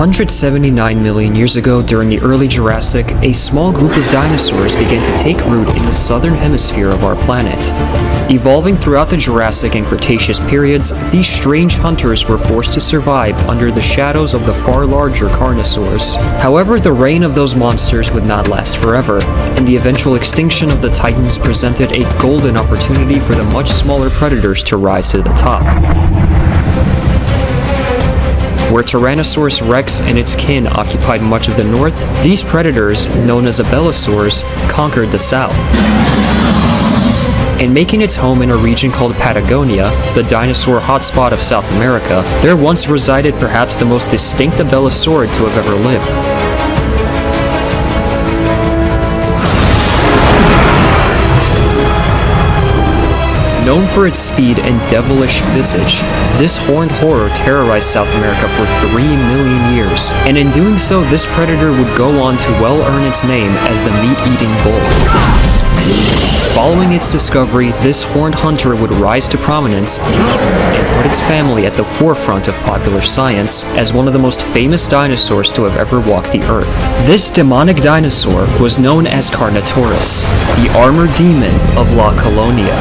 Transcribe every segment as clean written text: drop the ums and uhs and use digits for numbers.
179 million years ago, during the early Jurassic, a small group of dinosaurs began to take root in the southern hemisphere of our planet. Evolving throughout the Jurassic and Cretaceous periods, these strange hunters were forced to survive under the shadows of the far larger carnosaurs. However, the reign of those monsters would not last forever, and the eventual extinction of the titans presented a golden opportunity for the much smaller predators to rise to the top. Where Tyrannosaurus rex and its kin occupied much of the north, these predators, known as Eoabelisaurus, conquered the south. And making its home in a region called Patagonia, the dinosaur hotspot of South America, there once resided perhaps the most distinct Eoabelisaur to have ever lived. Known for its speed and devilish visage, this horned horror terrorized South America for 3 million years, and in doing so, this predator would go on to well earn its name as the meat-eating bull. Following its discovery, this horned hunter would rise to prominence and put its family at the forefront of popular science as one of the most famous dinosaurs to have ever walked the earth. This demonic dinosaur was known as Carnotaurus, the armored demon of La Colonia.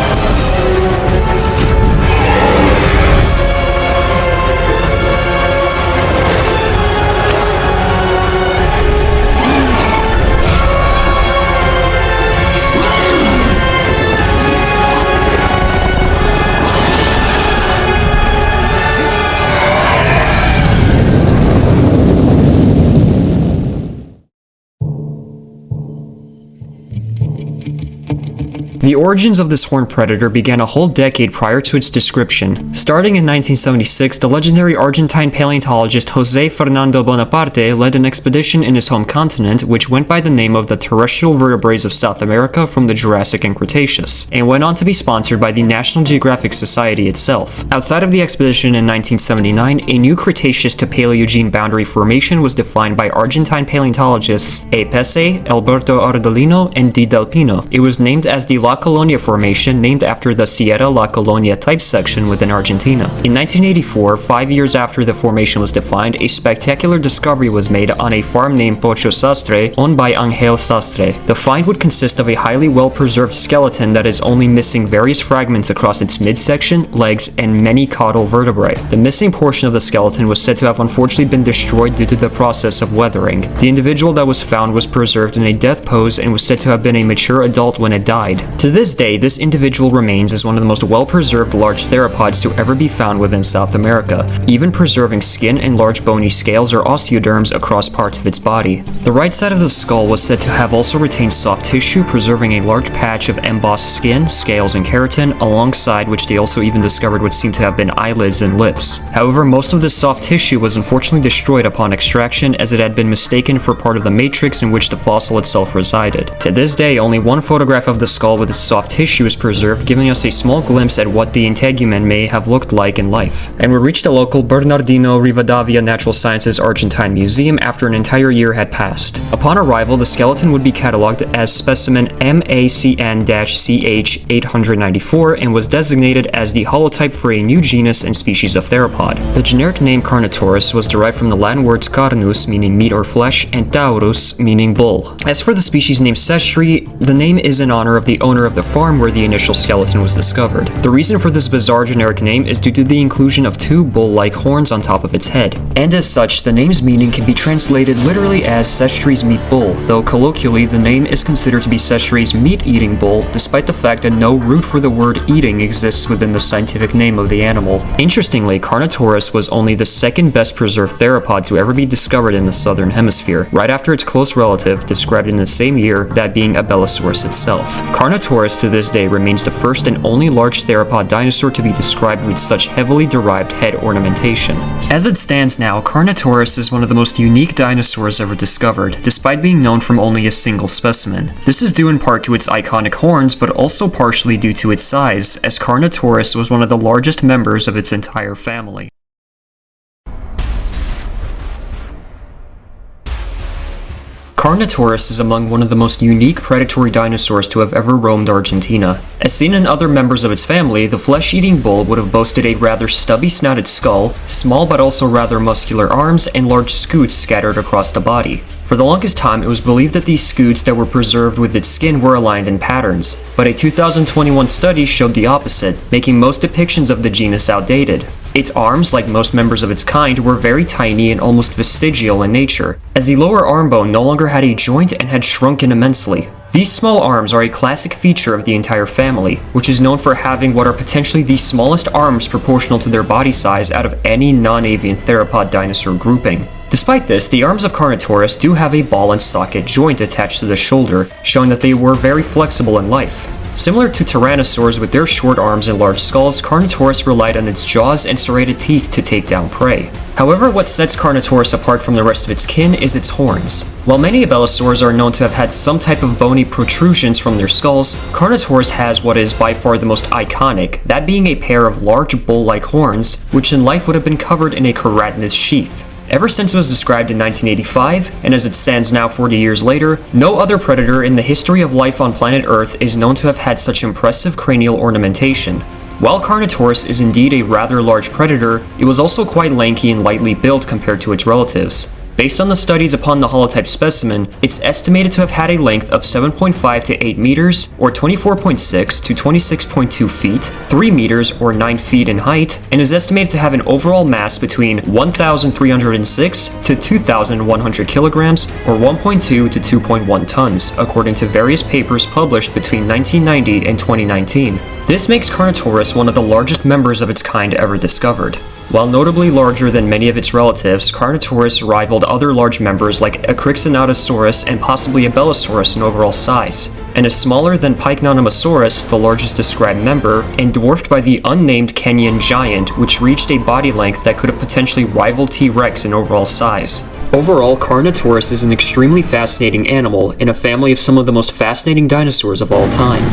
The origins of this horned predator began a whole decade prior to its description. Starting in 1976, the legendary Argentine paleontologist José Fernando Bonaparte led an expedition in his home continent, which went by the name of the Terrestrial Vertebrates of South America from the Jurassic and Cretaceous, and went on to be sponsored by the National Geographic Society itself. Outside of the expedition in 1979, a new Cretaceous to Paleogene boundary formation was defined by Argentine paleontologists A. Pese, Alberto Ardolino, and D. Del Pino. It was named as the La Colonia Formation, named after the Sierra La Colonia type section within Argentina. In 1984, 5 years after the formation was defined, a spectacular discovery was made on a farm named Pocho Sastre, owned by Angel Sastre. The find would consist of a highly well-preserved skeleton that is only missing various fragments across its midsection, legs, and many caudal vertebrae. The missing portion of the skeleton was said to have unfortunately been destroyed due to the process of weathering. The individual that was found was preserved in a death pose and was said to have been a mature adult when it died. To this day, this individual remains as one of the most well-preserved large theropods to ever be found within South America, even preserving skin and large bony scales or osteoderms across parts of its body. The right side of the skull was said to have also retained soft tissue, preserving a large patch of embossed skin, scales, and keratin, alongside which they also even discovered what seemed to have been eyelids and lips. However, most of this soft tissue was unfortunately destroyed upon extraction, as it had been mistaken for part of the matrix in which the fossil itself resided. To this day, only one photograph of the skull with its soft tissue is preserved, giving us a small glimpse at what the integument may have looked like in life. And we reached the local Bernardino Rivadavia Natural Sciences Argentine Museum after an entire year had passed. Upon arrival, the skeleton would be catalogued as specimen MACN-CH894 and was designated as the holotype for a new genus and species of theropod. The generic name Carnotaurus was derived from the Latin words carnus, meaning meat or flesh, and taurus, meaning bull. As for the species name Sestri, the name is in honor of the owner of the farm where the initial skeleton was discovered. The reason for this bizarre generic name is due to the inclusion of two bull-like horns on top of its head. And as such, the name's meaning can be translated literally as Sestri's meat bull, though colloquially the name is considered to be Sestri's meat-eating bull, despite the fact that no root for the word eating exists within the scientific name of the animal. Interestingly, Carnotaurus was only the second best preserved theropod to ever be discovered in the southern hemisphere, right after its close relative, described in the same year, that being Eoabelisaurus itself. Carnotaurus to this day remains the first and only large theropod dinosaur to be described with such heavily derived head ornamentation. As it stands now, Carnotaurus is one of the most unique dinosaurs ever discovered, despite being known from only a single specimen. This is due in part to its iconic horns, but also partially due to its size, as Carnotaurus was one of the largest members of its entire family. Carnotaurus is among one of the most unique predatory dinosaurs to have ever roamed Argentina. As seen in other members of its family, the flesh-eating bull would have boasted a rather stubby snouted skull, small but also rather muscular arms, and large scutes scattered across the body. For the longest time, it was believed that these scutes that were preserved with its skin were aligned in patterns, but a 2021 study showed the opposite, making most depictions of the genus outdated. Its arms, like most members of its kind, were very tiny and almost vestigial in nature, as the lower arm bone no longer had a joint and had shrunken immensely. These small arms are a classic feature of the entire family, which is known for having what are potentially the smallest arms proportional to their body size out of any non-avian theropod dinosaur grouping. Despite this, the arms of Carnotaurus do have a ball and socket joint attached to the shoulder, showing that they were very flexible in life. Similar to tyrannosaurs with their short arms and large skulls, Carnotaurus relied on its jaws and serrated teeth to take down prey. However, what sets Carnotaurus apart from the rest of its kin is its horns. While many Eoabelisaurs are known to have had some type of bony protrusions from their skulls, Carnotaurus has what is by far the most iconic, that being a pair of large bull-like horns, which in life would have been covered in a keratinous sheath. Ever since it was described in 1985, and as it stands now 40 years later, no other predator in the history of life on planet Earth is known to have had such impressive cranial ornamentation. While Carnotaurus is indeed a rather large predator, it was also quite lanky and lightly built compared to its relatives. Based on the studies upon the holotype specimen, it's estimated to have had a length of 7.5 to 8 meters, or 24.6 to 26.2 feet, 3 meters, or 9 feet in height, and is estimated to have an overall mass between 1,306 to 2,100 kilograms, or 1.2 to 2.1 tons, according to various papers published between 1990 and 2019. This makes Carnotaurus one of the largest members of its kind ever discovered. While notably larger than many of its relatives, Carnotaurus rivaled other large members like Extinction and possibly Eoabelisaurus in overall size, and is smaller than Pycnonomosaurus, the largest described member, and dwarfed by the unnamed Kenyan giant, which reached a body length that could have potentially rivaled T-Rex in overall size. Overall, Carnotaurus is an extremely fascinating animal in a family of some of the most fascinating dinosaurs of all time.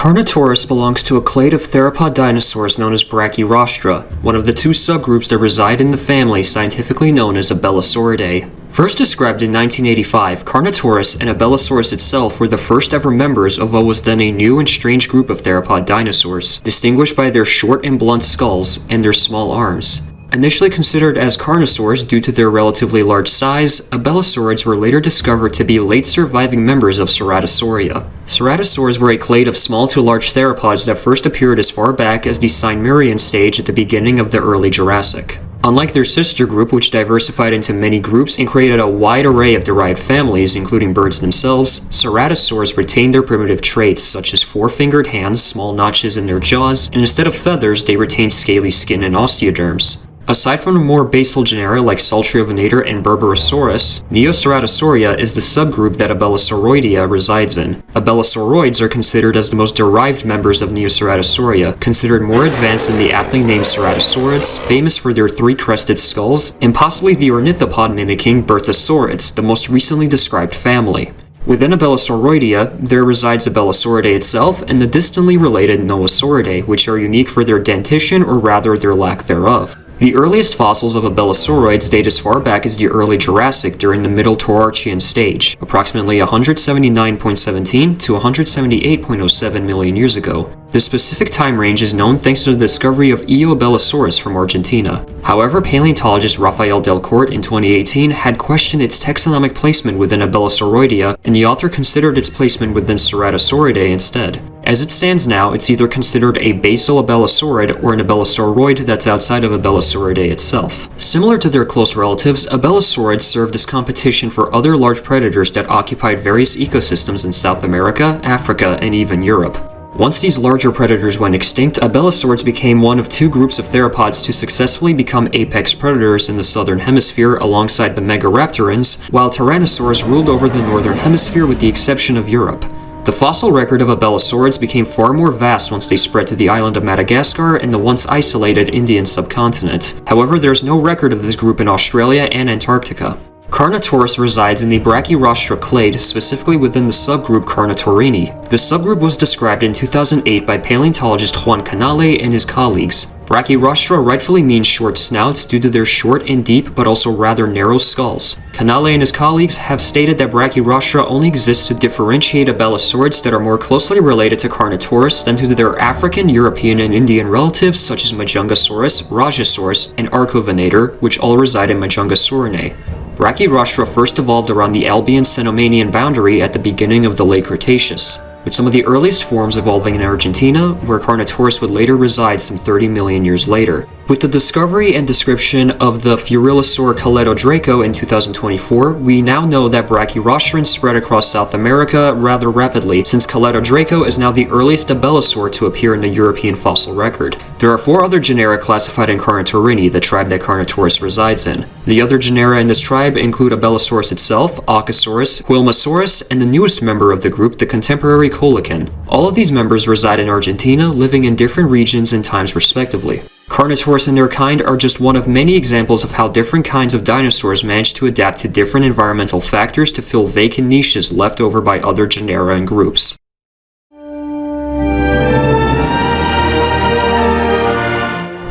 Carnotaurus belongs to a clade of theropod dinosaurs known as Brachyrostra, one of the two subgroups that reside in the family scientifically known as Eoabelisauridae. First described in 1985, Carnotaurus and Eoabelisaurus itself were the first ever members of what was then a new and strange group of theropod dinosaurs, distinguished by their short and blunt skulls and their small arms. Initially considered as carnosaurs due to their relatively large size, Eoabelisaurids were later discovered to be late surviving members of Ceratosauria. Ceratosaurs were a clade of small to large theropods that first appeared as far back as the Silurian stage at the beginning of the early Jurassic. Unlike their sister group, which diversified into many groups and created a wide array of derived families, including birds themselves, ceratosaurs retained their primitive traits, such as four-fingered hands, small notches in their jaws, and instead of feathers, they retained scaly skin and osteoderms. Aside from the more basal genera like Eoabelisator and Berberosaurus, Neoceratosauria is the subgroup that Eoabelisauridae resides in. Eoabelisaurids are considered as the most derived members of Neoceratosauria, considered more advanced than the aptly named Ceratosaurids, famous for their three-crested skulls, and possibly the ornithopod mimicking Berthosaurids, the most recently described family. Within Eoabelisauridae, there resides Eoabelisauridae itself and the distantly related Noasauridae, which are unique for their dentition or rather their lack thereof. The earliest fossils of Eoabelisaurids date as far back as the early Jurassic during the Middle Toarcian stage, approximately 179.17 to 178.07 million years ago. This specific time range is known thanks to the discovery of Eoabelisaurus from Argentina. However, paleontologist Rafael Delcourt in 2018 had questioned its taxonomic placement within Eoabelisauridae, and the author considered its placement within Ceratosauridae instead. As it stands now, it's either considered a basal Eoabelisauride or an Eoabelisauridoid that's outside of Eoabelisauridae itself. Similar to their close relatives, Eoabelisaurids served as competition for other large predators that occupied various ecosystems in South America, Africa, and even Europe. Once these larger predators went extinct, Eoabelisaurids became one of two groups of theropods to successfully become apex predators in the southern hemisphere alongside the Megaraptorans, while Tyrannosaurs ruled over the northern hemisphere with the exception of Europe. The fossil record of Eoabelisaurids became far more vast once they spread to the island of Madagascar and the once isolated Indian subcontinent. However, there's no record of this group in Australia and Antarctica. Carnotaurus resides in the Brachyrostra clade, specifically within the subgroup Carnotaurini. The subgroup was described in 2008 by paleontologist Juan Canale and his colleagues. Brachyrostra rightfully means short snouts due to their short and deep but also rather narrow skulls. Canale and his colleagues have stated that Brachyrostra only exists to differentiate abelisaurids that are more closely related to Carnotaurus than to their African, European, and Indian relatives such as Majungasaurus, Rajasaurus, and Archovenator, which all reside in Majungasaurinae. Brachyrostra first evolved around the Albian-Cenomanian boundary at the beginning of the late Cretaceous, with some of the earliest forms evolving in Argentina, where Carnotaurus would later reside some 30 million years later. With the discovery and description of the Furilosaur CaledoDraco in 2024, we now know that Brachyrostran spread across South America rather rapidly, since CaledoDraco is now the earliest abelisaur to appear in the European fossil record. There are 4 other genera classified in Carnotaurinae, the tribe that Carnotaurus resides in. The other genera in this tribe include Abelisaurus itself, Aucasaurus, Quilmasaurus, and the newest member of the group, the contemporary Coelacanth. All of these members reside in Argentina, living in different regions and times respectively. Carnotaurus and their kind are just one of many examples of how different kinds of dinosaurs manage to adapt to different environmental factors to fill vacant niches left over by other genera and groups.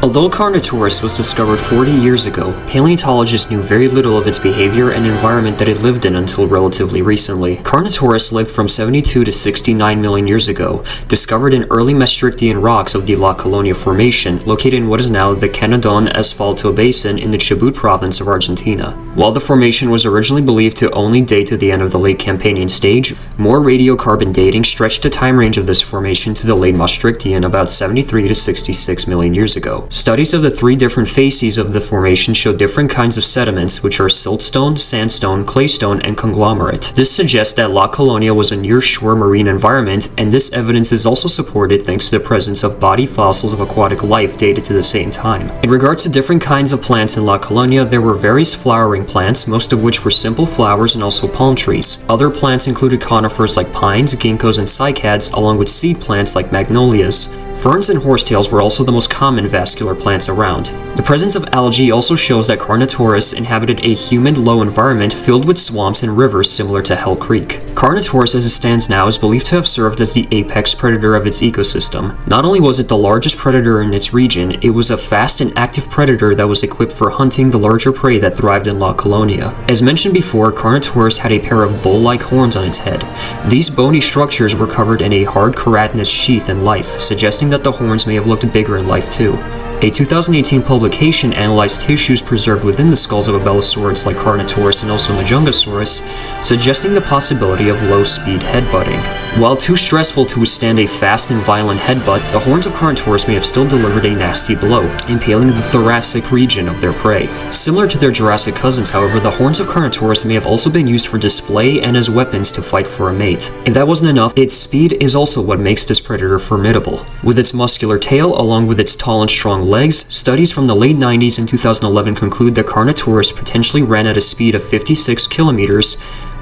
Although Carnotaurus was discovered 40 years ago, paleontologists knew very little of its behavior and environment that it lived in until relatively recently. Carnotaurus lived from 72 to 69 million years ago, discovered in early Maastrichtian rocks of the La Colonia Formation, located in what is now the Canadon Asfalto Basin in the Chubut province of Argentina. While the formation was originally believed to only date to the end of the late Campanian stage, more radiocarbon dating stretched the time range of this formation to the late Maastrichtian, about 73 to 66 million years ago. Studies of the 3 different facies of the formation show different kinds of sediments, which are siltstone, sandstone, claystone, and conglomerate. This suggests that La Colonia was a near-shore marine environment, and this evidence is also supported thanks to the presence of body fossils of aquatic life dated to the same time. In regards to different kinds of plants in La Colonia, there were various flowering plants, most of which were simple flowers, and also palm trees. Other plants included conifers like pines, ginkgos, and cycads, along with seed plants like magnolias. Ferns and horsetails were also the most common vascular plants around. The presence of algae also shows that Carnotaurus inhabited a humid low environment filled with swamps and rivers similar to Hell Creek. Carnotaurus as it stands now is believed to have served as the apex predator of its ecosystem. Not only was it the largest predator in its region, it was a fast and active predator that was equipped for hunting the larger prey that thrived in La Colonia. As mentioned before, Carnotaurus had a pair of bull-like horns on its head. These bony structures were covered in a hard keratinous sheath in life, suggesting that the horns may have looked bigger in life too. A 2018 publication analyzed tissues preserved within the skulls of abelisaurids like Carnotaurus and also Majungasaurus, suggesting the possibility of low-speed headbutting. While too stressful to withstand a fast and violent headbutt, the horns of Carnotaurus may have still delivered a nasty blow, impaling the thoracic region of their prey. Similar to their Jurassic cousins, however, the horns of Carnotaurus may have also been used for display and as weapons to fight for a mate. If that wasn't enough, its speed is also what makes this predator formidable. With its muscular tail, along with its tall and strong legs, studies from the late 90s and 2011 conclude that Carnotaurus potentially ran at a speed of 56 kilometers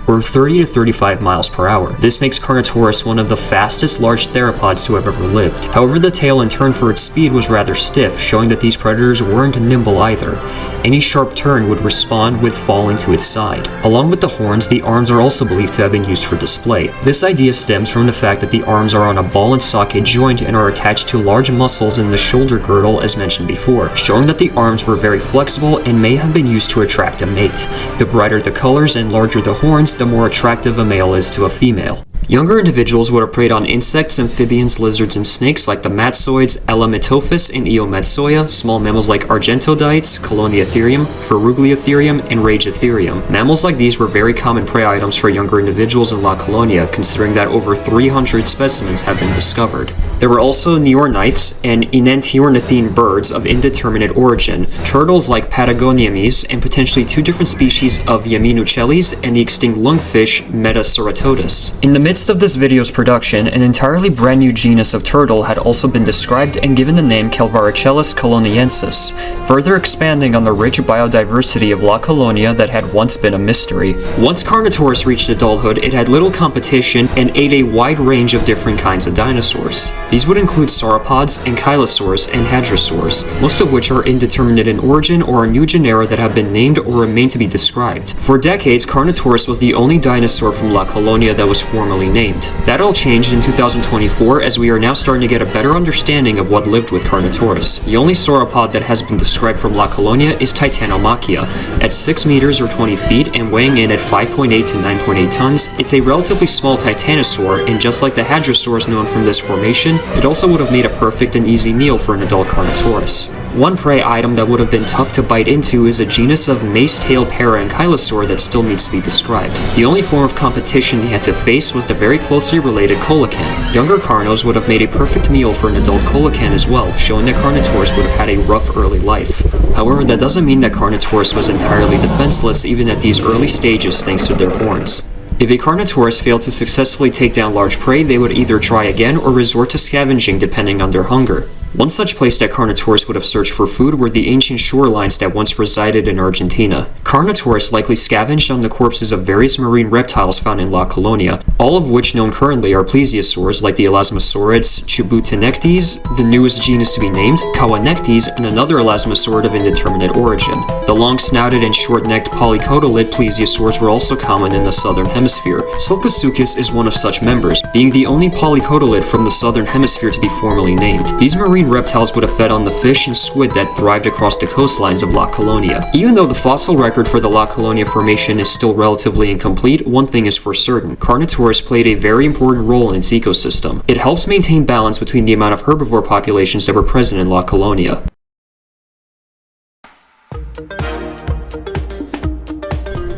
or 30 to 35 miles per hour. This makes Carnotaurus one of the fastest large theropods to have ever lived. However, the tail in turn for its speed was rather stiff, showing that these predators weren't nimble either. Any sharp turn would respond with falling to its side. Along with the horns, the arms are also believed to have been used for display. This idea stems from the fact that the arms are on a ball and socket joint and are attached to large muscles in the shoulder girdle as mentioned before, showing that the arms were very flexible and may have been used to attract a mate. The brighter the colors and larger the horns, the more attractive a male is to a female. Younger individuals would have preyed on insects, amphibians, lizards, and snakes like the matsoids Elamitophis and Eometsoia, small mammals like Argentodites, Coloniatherium, Ferugliotherium, and Rageotherium. Mammals like these were very common prey items for younger individuals in La Colonia, considering that over 300 specimens have been discovered. There were also neorniths and enantiornithine birds of indeterminate origin, turtles like Patagoniames, and potentially 2 different species of Yaminucellis and the extinct lungfish Metaceratotus. In the midst of this video's production, an entirely brand new genus of turtle had also been described and given the name Calvaricellus coloniensis, further expanding on the rich biodiversity of La Colonia that had once been a mystery. Once Carnotaurus reached adulthood, it had little competition and ate a wide range of different kinds of dinosaurs. These would include sauropods, ankylosaurs, and hadrosaurs, most of which are indeterminate in origin or are new genera that have been named or remain to be described. For decades, Carnotaurus was the only dinosaur from La Colonia that was formally formally named. That all changed in 2024 as we are now starting to get a better understanding of what lived with Carnotaurus. The only sauropod that has been described from La Colonia is Titanomachia. At 6 meters or 20 feet and weighing in at 5.8 to 9.8 tons, it's a relatively small titanosaur, and just like the hadrosaurs known from this formation, it also would have made a perfect and easy meal for an adult Carnotaurus. One prey item that would have been tough to bite into is a genus of mace-tailed paraankylosaur that still needs to be described. The only form of competition he had to face was the very closely related coelacanth. Younger Carnos would have made a perfect meal for an adult coelacanth as well, showing that Carnotaurus would have had a rough early life. However, that doesn't mean that Carnotaurus was entirely defenseless even at these early stages thanks to their horns. If a Carnotaurus failed to successfully take down large prey, they would either try again or resort to scavenging depending on their hunger. One such place that Carnotaurus would have searched for food were the ancient shorelines that once resided in Argentina. Carnotaurus likely scavenged on the corpses of various marine reptiles found in La Colonia, all of which known currently are plesiosaurs like the elasmosaurids Chibutinectes, the newest genus to be named, Kawanectes, and another elasmosaurid of indeterminate origin. The long-snouted and short-necked polycotylid plesiosaurs were also common in the southern hemisphere. Sulcosuchus is one of such members, being the only polycotylid from the southern hemisphere to be formally named. These marine reptiles would have fed on the fish and squid that thrived across the coastlines of La Colonia. Even though the fossil record for the La Colonia formation is still relatively incomplete, one thing is for certain: Carnotaurus played a very important role in its ecosystem. It helps maintain balance between the amount of herbivore populations that were present in La Colonia.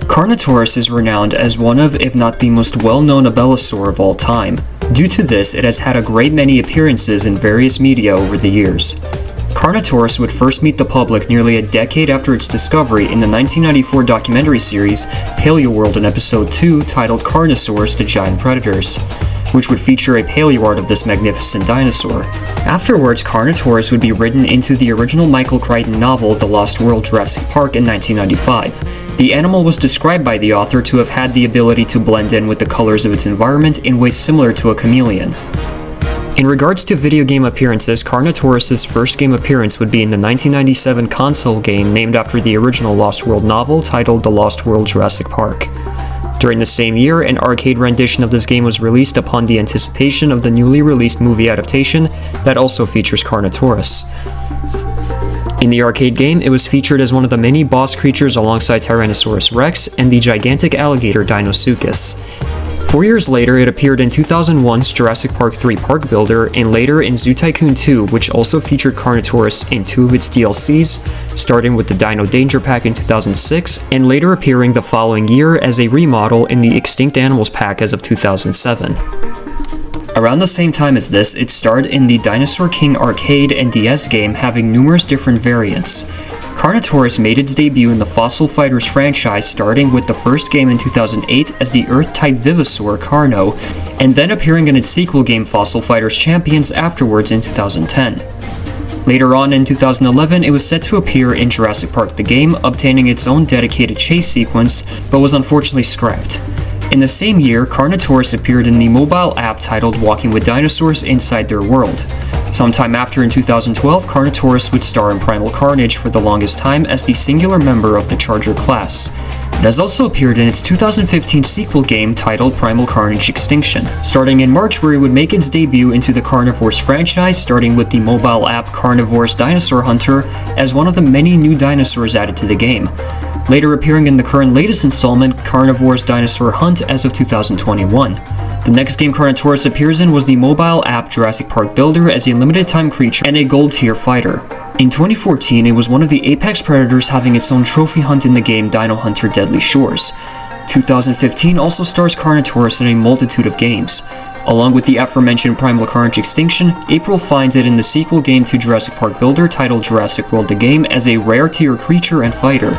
Carnotaurus is renowned as one of, if not the most well-known Eoabelisaur of all time. Due to this, it has had a great many appearances in various media over the years. Carnotaurus would first meet the public nearly a decade after its discovery in the 1994 documentary series Paleoworld in Episode 2 titled Carnosaurs: The Giant Predators, which would feature a paleoart of this magnificent dinosaur. Afterwards, Carnotaurus would be written into the original Michael Crichton novel The Lost World: Jurassic Park in 1995. The animal was described by the author to have had the ability to blend in with the colors of its environment in ways similar to a chameleon. In regards to video game appearances, Carnotaurus' first game appearance would be in the 1997 console game named after the original Lost World novel titled The Lost World: Jurassic Park. During the same year, an arcade rendition of this game was released upon the anticipation of the newly released movie adaptation that also features Carnotaurus. In the arcade game, it was featured as one of the many boss creatures alongside Tyrannosaurus Rex and the gigantic alligator Deinosuchus. 4 years later, it appeared in 2001's Jurassic Park 3 Park Builder, and later in Zoo Tycoon 2, which also featured Carnotaurus in 2 of its DLCs, starting with the Dino Danger Pack in 2006, and later appearing the following year as a remodel in the Extinct Animals Pack as of 2007. Around the same time as this, it starred in the Dinosaur King arcade and DS game, having numerous different variants. Carnotaurus made its debut in the Fossil Fighters franchise, starting with the first game in 2008 as the Earth-type Vivosaur Carno, and then appearing in its sequel game Fossil Fighters Champions afterwards in 2010. Later on in 2011, it was set to appear in Jurassic Park the game, obtaining its own dedicated chase sequence, but was unfortunately scrapped. In the same year, Carnotaurus appeared in the mobile app titled Walking with Dinosaurs Inside Their World. Sometime after, in 2012, Carnotaurus would star in Primal Carnage for the longest time as the singular member of the Charger class. It has also appeared in its 2015 sequel game titled Primal Carnage Extinction, starting in March, where it would make its debut into the Carnivores franchise, starting with the mobile app Carnivores DinosaurHunter as one of the many new dinosaurs added to the game. Later appearing in the current latest installment, Carnivores Dinosaur Hunt as of 2021. The next game Carnotaurus appears in was the mobile app Jurassic Park Builder as a limited-time creature and a gold-tier fighter. In 2014, it was one of the apex predators having its own trophy hunt in the game Dino Hunter Deadly Shores. 2015 also stars Carnotaurus in a multitude of games. Along with the aforementioned Primal Carnage Extinction, April finds it in the sequel game to Jurassic Park Builder titled Jurassic World the Game as a rare-tier creature and fighter.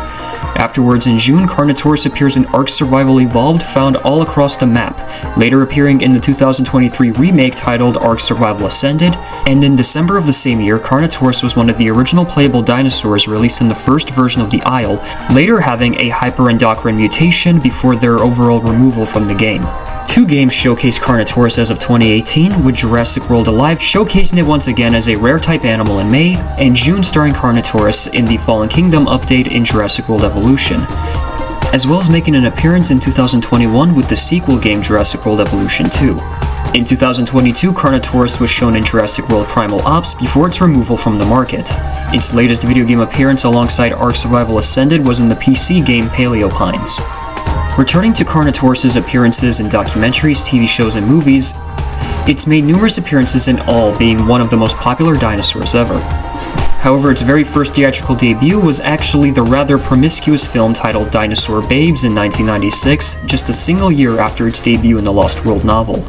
Afterwards, in June, Carnotaurus appears in Ark Survival Evolved, found all across the map, later appearing in the 2023 remake titled Ark Survival Ascended, and in December of the same year, Carnotaurus was one of the original playable dinosaurs released in the first version of the Isle, later having a hyperendocrine mutation before their overall removal from the game. 2 games showcase Carnotaurus as of 2018, with Jurassic World Alive showcasing it once again as a rare-type animal in May, and June starring Carnotaurus in the Fallen Kingdom update in Jurassic World Evolution. as well as making an appearance in 2021 with the sequel game Jurassic World Evolution 2. In 2022, Carnotaurus was shown in Jurassic World Primal Ops before its removal from the market. Its latest video game appearance alongside Ark Survival Ascended was in the PC game Paleopines. Returning to Carnotaurus' appearances in documentaries, TV shows, and movies, it's made numerous appearances in all, being one of the most popular dinosaurs ever. However, its very first theatrical debut was actually the rather promiscuous film titled Dinosaur Babes in 1996, just a single year after its debut in the Lost World novel.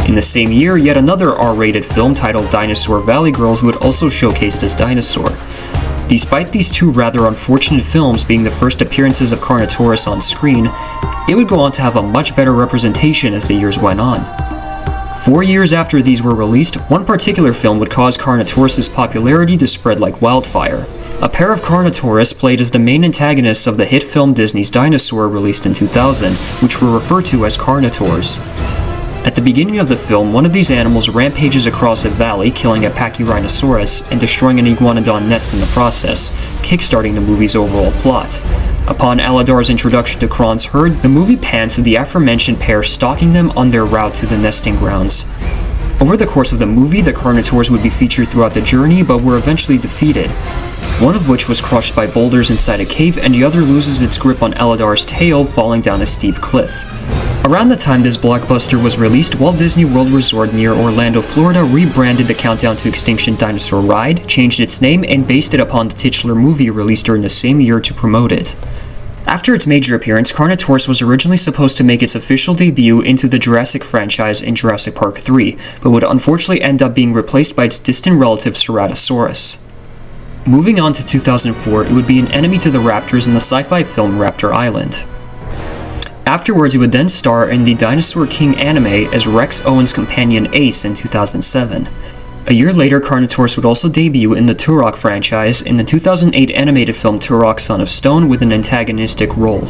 In the same year, yet another R-rated film titled Dinosaur Valley Girls would also showcase this dinosaur. Despite these two rather unfortunate films being the first appearances of Carnotaurus on screen, it would go on to have a much better representation as the years went on. 4 years after these were released, one particular film would cause Carnotaurus' popularity to spread like wildfire. A pair of Carnotaurus played as the main antagonists of the hit film Disney's Dinosaur released in 2000, which were referred to as Carnotaurs. At the beginning of the film, one of these animals rampages across a valley, killing a Pachyrhinosaurus and destroying an iguanodon nest in the process, kickstarting the movie's overall plot. Upon Aladar's introduction to Kron's herd, the movie pans to the aforementioned pair stalking them on their route to the nesting grounds. Over the course of the movie, the Carnotaurs would be featured throughout the journey, but were eventually defeated, one of which was crushed by boulders inside a cave, and the other loses its grip on Aladar's tail, falling down a steep cliff. Around the time this blockbuster was released, Walt Disney World Resort near Orlando, Florida rebranded the Countdown to Extinction dinosaur ride, changed its name, and based it upon the titular movie released during the same year to promote it. After its major appearance, Carnotaurus was originally supposed to make its official debut into the Jurassic franchise in Jurassic Park 3, but would unfortunately end up being replaced by its distant relative Ceratosaurus. Moving on to 2004, it would be an enemy to the raptors in the sci-fi film Raptor Island. Afterwards, it would then star in the Dinosaur King anime as Rex Owen's companion Ace in 2007. A year later, Carnotaurus would also debut in the Turok franchise in the 2008 animated film Turok Son of Stone with an antagonistic role.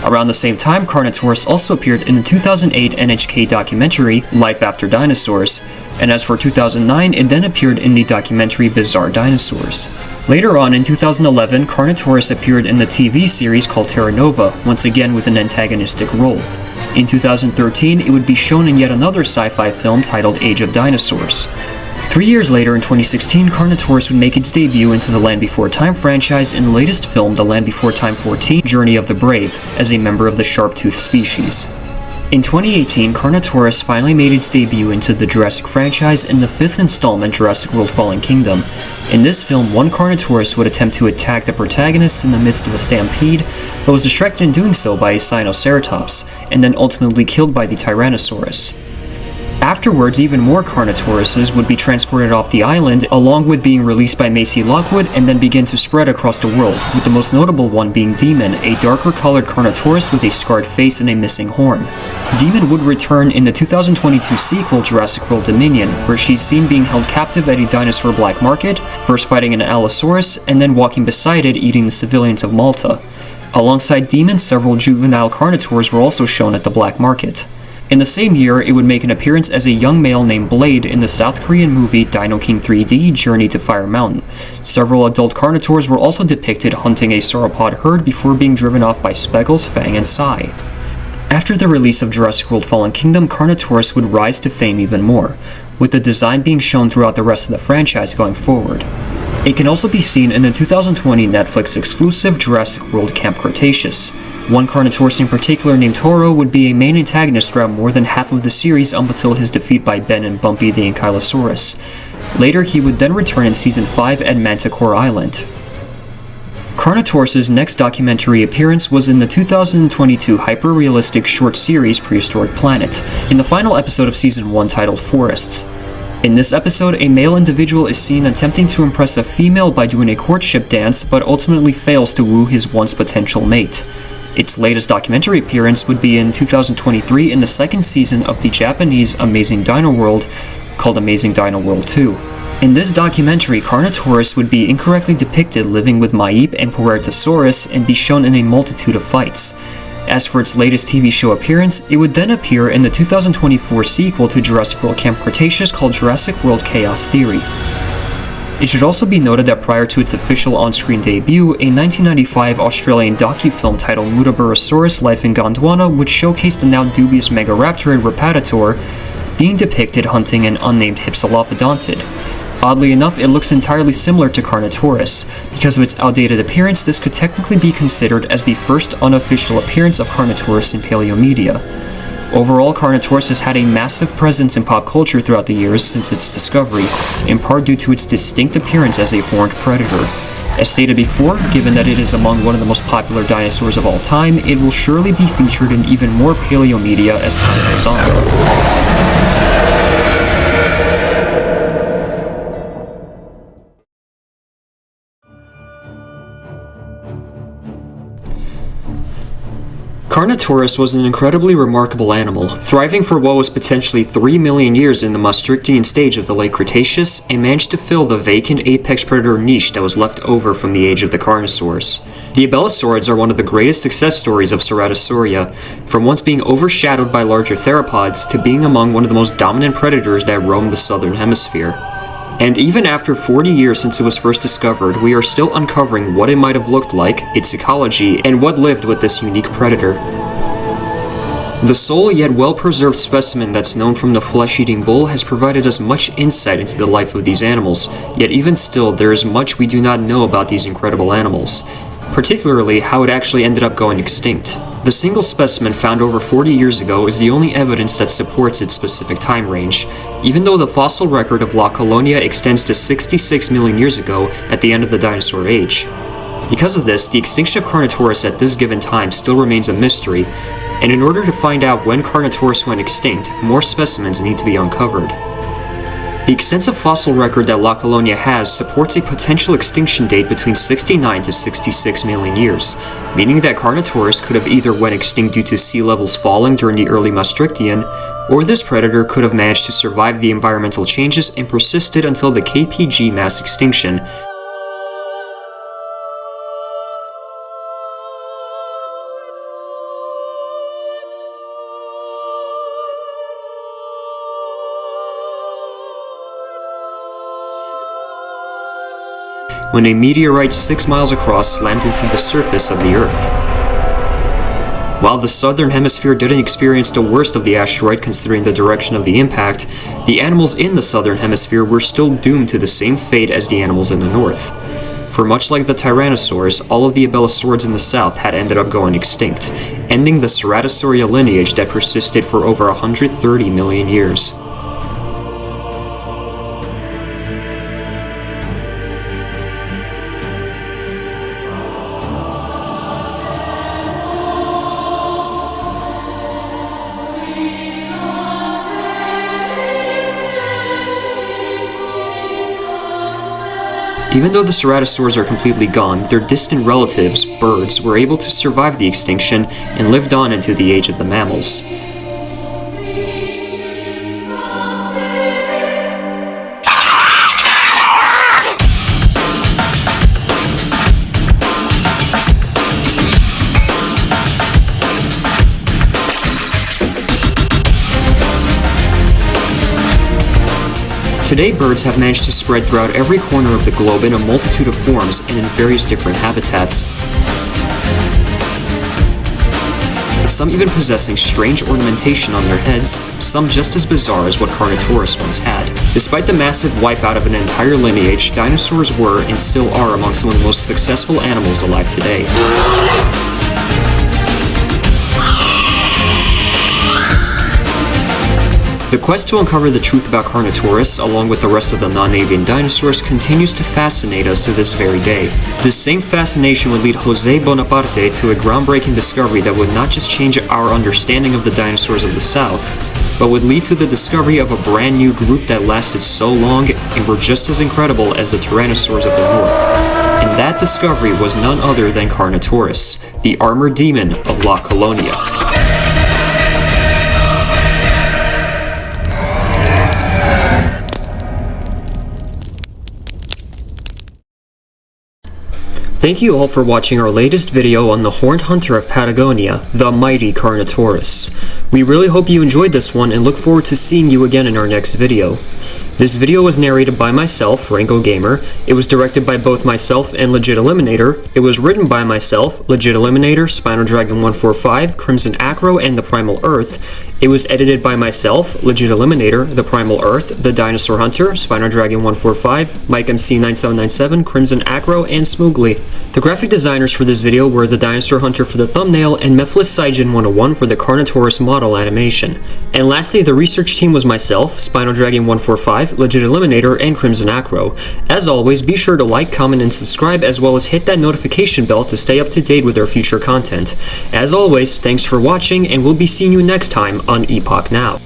Around the same time, Carnotaurus also appeared in the 2008 NHK documentary Life After Dinosaurs, and as for 2009, it then appeared in the documentary Bizarre Dinosaurs. Later on, in 2011, Carnotaurus appeared in the TV series called Terra Nova, once again with an antagonistic role. In 2013, it would be shown in yet another sci-fi film titled Age of Dinosaurs. 3 years later, in 2016, Carnotaurus would make its debut into the Land Before Time franchise in the latest film, The Land Before Time 14: Journey of the Brave, as a member of the sharp-toothed species. In 2018, Carnotaurus finally made its debut into the Jurassic franchise in the 5th installment, Jurassic World Fallen Kingdom. In this film, one Carnotaurus would attempt to attack the protagonists in the midst of a stampede, but was distracted in doing so by a Sinoceratops, and then ultimately killed by the Tyrannosaurus. Afterwards, even more Carnotauruses would be transported off the island, along with being released by Macy Lockwood, and then begin to spread across the world, with the most notable one being Demon, a darker colored Carnotaurus with a scarred face and a missing horn. Demon would return in the 2022 sequel Jurassic World Dominion, where she's seen being held captive at a dinosaur black market, first fighting an Allosaurus, and then walking beside it eating the civilians of Malta. Alongside Demon, several juvenile Carnotaurs were also shown at the black market. In the same year, it would make an appearance as a young male named Blade in the South Korean movie Dino King 3D Journey to Fire Mountain. Several adult Carnotaurs were also depicted hunting a sauropod herd before being driven off by Speckles, Fang, and Sai. After the release of Jurassic World Fallen Kingdom, Carnotaurus would rise to fame even more, with the design being shown throughout the rest of the franchise going forward. It can also be seen in the 2020 Netflix exclusive Jurassic World Camp Cretaceous. One Carnotaurus in particular, named Toro, would be a main antagonist throughout more than half of the series up until his defeat by Ben and Bumpy the Ankylosaurus. Later, he would then return in Season 5 at Manticore Island. Carnotaurus' next documentary appearance was in the 2022 hyper-realistic short series Prehistoric Planet, in the final episode of Season 1 titled Forests. In this episode, a male individual is seen attempting to impress a female by doing a courtship dance, but ultimately fails to woo his once potential mate. Its latest documentary appearance would be in 2023 in the second season of the Japanese Amazing Dino World, called Amazing Dino World 2. In this documentary, Carnotaurus would be incorrectly depicted living with Maip and Puertosaurus and be shown in a multitude of fights. As for its latest TV show appearance, it would then appear in the 2024 sequel to Jurassic World Camp Cretaceous called Jurassic World Chaos Theory. It should also be noted that prior to its official on-screen debut, a 1995 Australian docufilm titled Muttaburrasaurus Life in Gondwana would showcase the now dubious Megaraptor Rapattator being depicted hunting an unnamed Hypsilophodontid. Oddly enough, it looks entirely similar to Carnotaurus. Because of its outdated appearance, this could technically be considered as the first unofficial appearance of Carnotaurus in paleomedia. Overall, Carnotaurus has had a massive presence in pop culture throughout the years since its discovery, in part due to its distinct appearance as a horned predator. As stated before, given that it is among one of the most popular dinosaurs of all time, it will surely be featured in even more paleomedia as time goes on. Carnotaurus was an incredibly remarkable animal, thriving for what was potentially 3 million years in the Maastrichtian stage of the late Cretaceous, and managed to fill the vacant apex predator niche that was left over from the age of the Carnosaurs. The Eoabelisaurids are one of the greatest success stories of Ceratosauria, from once being overshadowed by larger theropods to being among one of the most dominant predators that roamed the southern hemisphere. And even after 40 years since it was first discovered, we are still uncovering what it might have looked like, its ecology, and what lived with this unique predator. The sole yet well-preserved specimen that's known from the flesh-eating bull has provided us much insight into the life of these animals, yet even still there is much we do not know about these incredible animals, particularly how it actually ended up going extinct. The single specimen found over 40 years ago is the only evidence that supports its specific time range, even though the fossil record of La Colonia extends to 66 million years ago at the end of the dinosaur age. Because of this, the extinction of Carnotaurus at this given time still remains a mystery, and in order to find out when Carnotaurus went extinct, more specimens need to be uncovered. The extensive fossil record that La Colonia has supports a potential extinction date between 69 to 66 million years, meaning that Carnotaurus could have either went extinct due to sea levels falling during the early Maastrichtian, or this predator could have managed to survive the environmental changes and persisted until the KPG mass extinction. When a meteorite 6 miles across slammed into the surface of the Earth. While the southern hemisphere didn't experience the worst of the asteroid considering the direction of the impact, the animals in the southern hemisphere were still doomed to the same fate as the animals in the north. For much like the Tyrannosaurs, all of the Eoabelisaurids in the south had ended up going extinct, ending the Ceratosauria lineage that persisted for over 130 million years. Even though the ceratosaurs are completely gone, their distant relatives, birds, were able to survive the extinction and lived on into the age of the mammals. Today, birds have managed to spread throughout every corner of the globe in a multitude of forms and in various different habitats. Some even possessing strange ornamentation on their heads, some just as bizarre as what Carnotaurus once had. Despite the massive wipeout of an entire lineage, dinosaurs were and still are among some of the most successful animals alive today. The quest to uncover the truth about Carnotaurus, along with the rest of the non-avian dinosaurs, continues to fascinate us to this very day. This same fascination would lead José Bonaparte to a groundbreaking discovery that would not just change our understanding of the dinosaurs of the South, but would lead to the discovery of a brand new group that lasted so long and were just as incredible as the Tyrannosaurs of the North. And that discovery was none other than Carnotaurus, the armored demon of La Colonia. Thank you all for watching our latest video on the horned hunter of Patagonia, the mighty Carnotaurus. We really hope you enjoyed this one and look forward to seeing you again in our next video. This video was narrated by myself, RangoGamer. It was directed by both myself and LegitEliminator. It was written by myself, LegitEliminator, SpinoDragon145, CrimsonAcro, and the Primal Earth. It was edited by myself, LegitEliminator, the Primal Earth, TheDinosaurHunter, SpinoDragon145, MikeMC9797, CrimsonAcro, and Smoogoli. The graphic designers for this video were TheDinosaurHunter for the thumbnail and Mephilas Seijin101 for the Carnotaurus model animation. And lastly, the research team was myself, SpinoDragon145, LegitEliminator, and CrimsonAcro. As always, be sure to like, comment, and subscribe, as well as hit that notification bell to stay up to date with our future content. As always, thanks for watching, and we'll be seeing you next time on Epoch Now.